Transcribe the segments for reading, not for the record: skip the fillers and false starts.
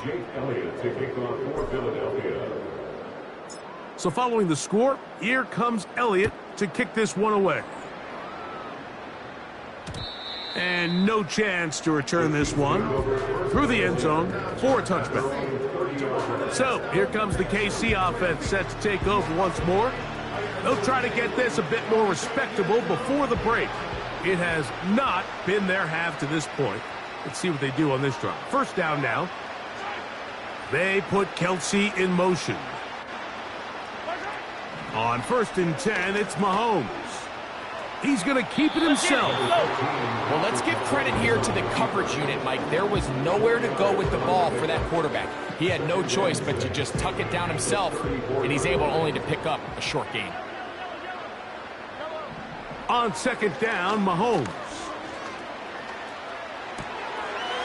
Jake Elliott to kick off for Philadelphia. So following the score, here comes Elliott to kick this one away. And no chance to return this one through the end zone for a touchback. So here comes the KC offense set to take over once more. They'll try to get this a bit more respectable before the break. It has not been their half to this point. Let's see what they do on this drive. First down now. They put Kelsey in motion. On 1st and 10, it's Mahomes. He's going to keep it himself. Well, let's give credit here to the coverage unit, Mike. There was nowhere to go with the ball for that quarterback. He had no choice but to just tuck it down himself, and he's able only to pick up a short gain. On 2nd down, Mahomes.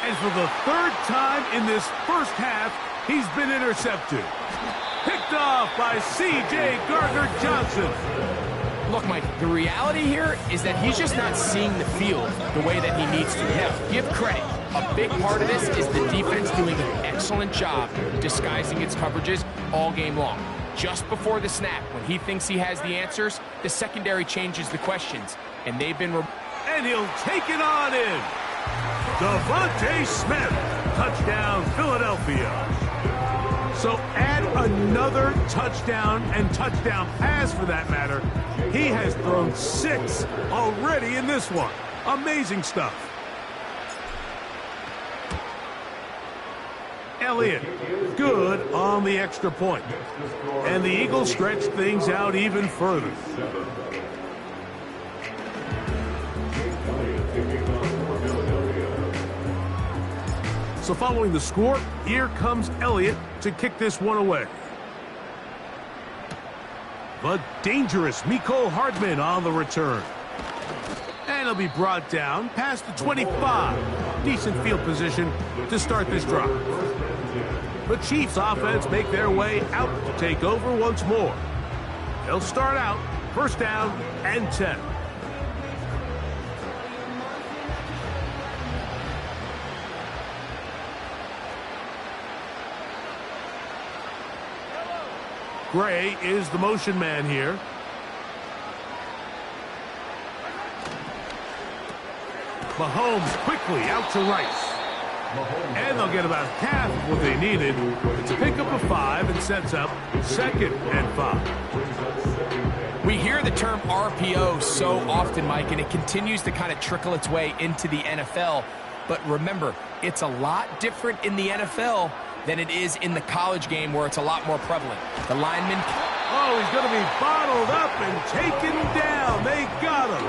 And for the 3rd time in this first half, he's been intercepted. Picked off by C.J. Gardner-Johnson. Look, Mike, the reality here is that he's just not seeing the field the way that he needs to. Now, give credit. A big part of this is the defense doing an excellent job disguising its coverages all game long. Just before the snap, when he thinks he has the answers, the secondary changes the questions, and they've been... And he'll take it on in. Devontae Smith, touchdown Philadelphia. So add another touchdown and touchdown pass for that matter. He has thrown 6 already in this one. Amazing stuff. Elliott, good on the extra point. And the Eagles stretch things out even further. So following the score, here comes Elliott to kick this one away. But dangerous Mecole Hardman on the return. And he'll be brought down past the 25. Decent field position to start this drive. The Chiefs offense make their way out to take over once more. They'll start out 1st down and 10. Gray is the motion man here. Mahomes quickly out to Rice. And they'll get about half of what they needed to pick up a 5 and sets up 2nd and 5. We hear the term RPO so often, Mike, and it continues to kind of trickle its way into the NFL. But remember, it's a lot different in the NFL than it is in the college game where it's a lot more prevalent. The lineman... Oh, he's going to be bottled up and taken down. They got him.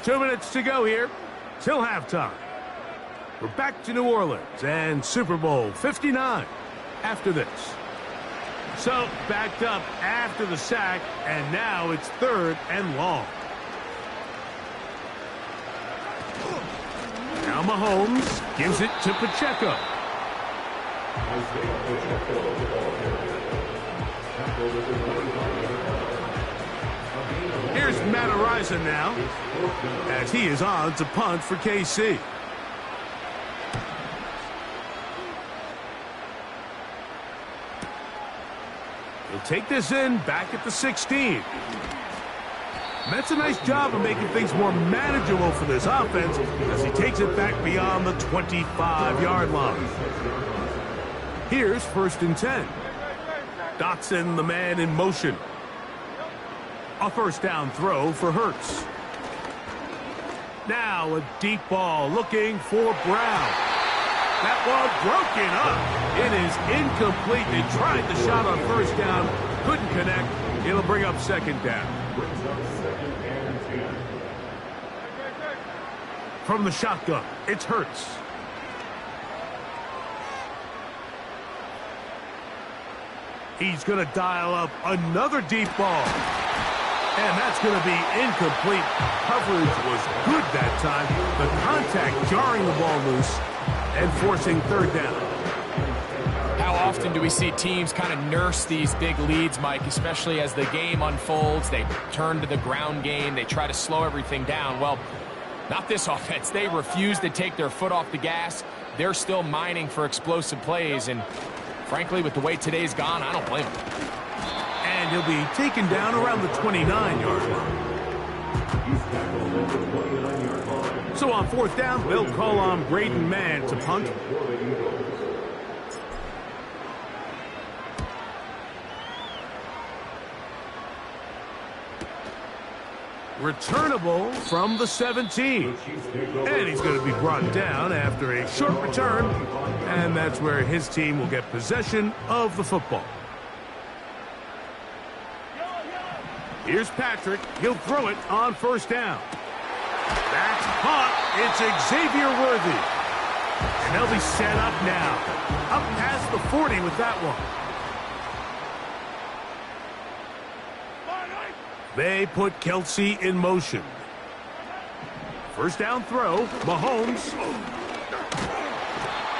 2 minutes to go here till halftime. We're back to New Orleans and Super Bowl 59 after this. So backed up after the sack, and now it's 3rd and long. Now Mahomes gives it to Pacheco. Here's Matt Araiza now, as he is on to punt for KC. He'll take this in back at the 16. That's a nice job of making things more manageable for this offense as he takes it back beyond the 25-yard line. Here's 1st and 10. Dotson, the man in motion. A 1st down throw for Hurts. Now a deep ball looking for Brown. That ball broken up. It is incomplete. They tried the shot on 1st down. Couldn't connect. It'll bring up 2nd down. From the shotgun, it's Hurts. He's going to dial up another deep ball. And that's going to be incomplete. Coverage was good that time. The contact jarring the ball loose and forcing 3rd down. How often do we see teams kind of nurse these big leads, Mike, especially as the game unfolds. They turn to the ground game. They try to slow everything down. Well, not this offense. They refuse to take their foot off the gas. They're still mining for explosive plays, and frankly, with the way today's gone, I don't blame them. And he'll be taken down around the 29-yard line. So on fourth down, they'll call on Braden Mann to punt. Returnable from the 17. And he's going to be brought down after a short return. And that's where his team will get possession of the football. Here's Patrick. He'll throw it on first down. That's caught. It's Xavier Worthy. And they'll be set up now. Up past the 40 with that one. They put Kelsey in motion. First down throw. Mahomes.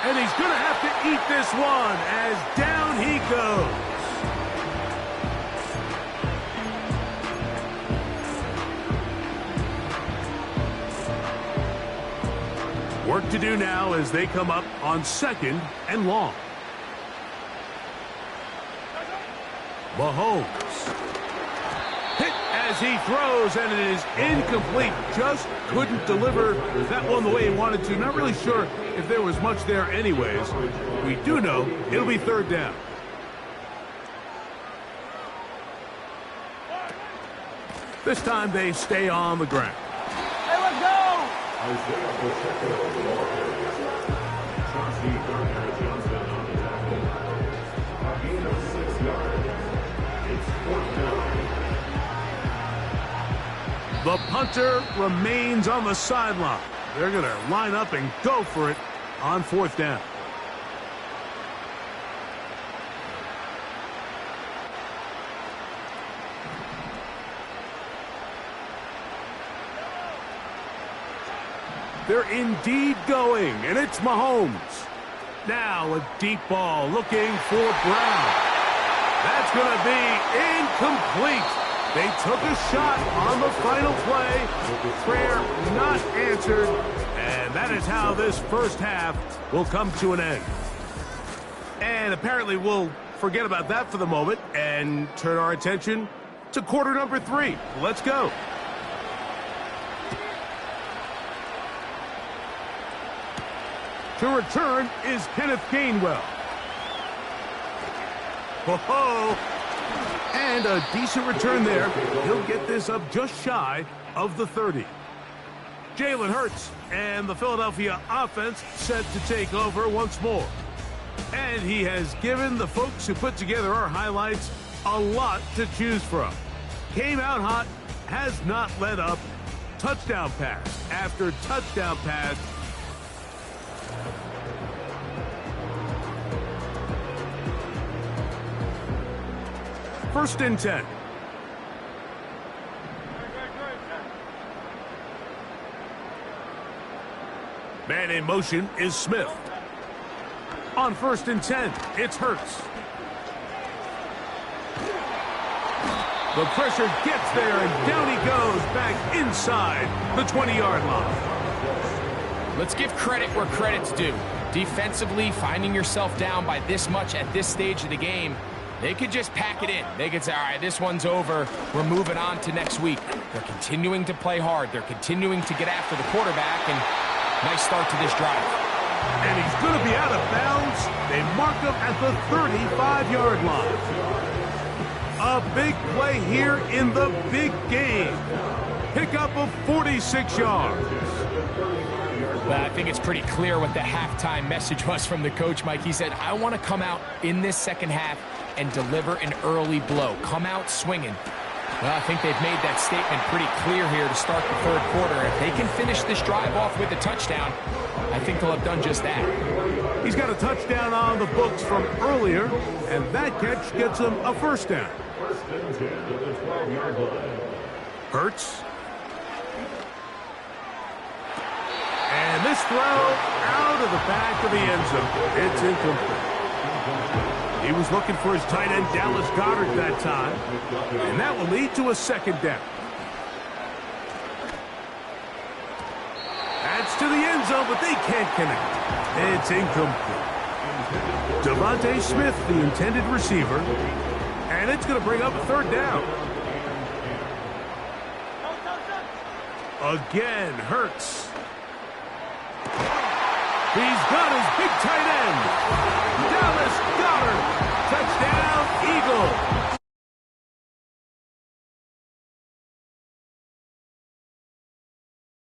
And he's going to have to eat this one as down he goes. Work to do now as they come up on second and long. Mahomes. Hit as he throws, and it is incomplete. Just couldn't deliver that one the way he wanted to. Not really sure if there was much there anyways. We do know it'll be third down. This time they stay on the ground. Hey, let's go! The punter remains on the sideline. They're going to line up and go for it on fourth down. They're indeed going, and it's Mahomes. Now a deep ball looking for Brown. That's going to be incomplete. They took a shot on the final play. Prayer not answered, and that is how this first half will come to an end. And apparently we'll forget about that for the moment and turn our attention to quarter number 3. Let's go. To return is Kenneth Gainwell. Ho-ho! And a decent return there. He'll get this up just shy of the 30. Jalen Hurts and the Philadelphia offense set to take over once more. And he has given the folks who put together our highlights a lot to choose from. Came out hot, has not let up. Touchdown pass after touchdown pass. First and 10. Man in motion is Smith. On first and 10, it's Hurts. The pressure gets there, and down he goes back inside the 20-yard line. Let's give credit where credit's due. Defensively, finding yourself down by this much at this stage of the game, they could just pack it in. They could say, all right, this one's over. We're moving on to next week. They're continuing to play hard. They're continuing to get after the quarterback, and nice start to this drive. And he's going to be out of bounds. They mark him at the 35-yard line. A big play here in the big game. Pickup of 46 yards. Well, I think it's pretty clear what the halftime message was from the coach, Mike. He said, I want to come out in this second half and deliver an early blow. Come out swinging. Well, I think they've made that statement pretty clear here to start the third quarter. If they can finish this drive off with a touchdown, I think they'll have done just that. He's got a touchdown on the books from earlier, and that catch gets him a first down. Hurts. And this throw out of the back of the end zone. It's incomplete. He was looking for his tight end, Dallas Goedert, that time. And that will lead to a second down. That's to the end zone, but they can't connect. It's incomplete. Devontae Smith, the intended receiver. And it's going to bring up a third down. Again, Hurts. He's got his big tight end.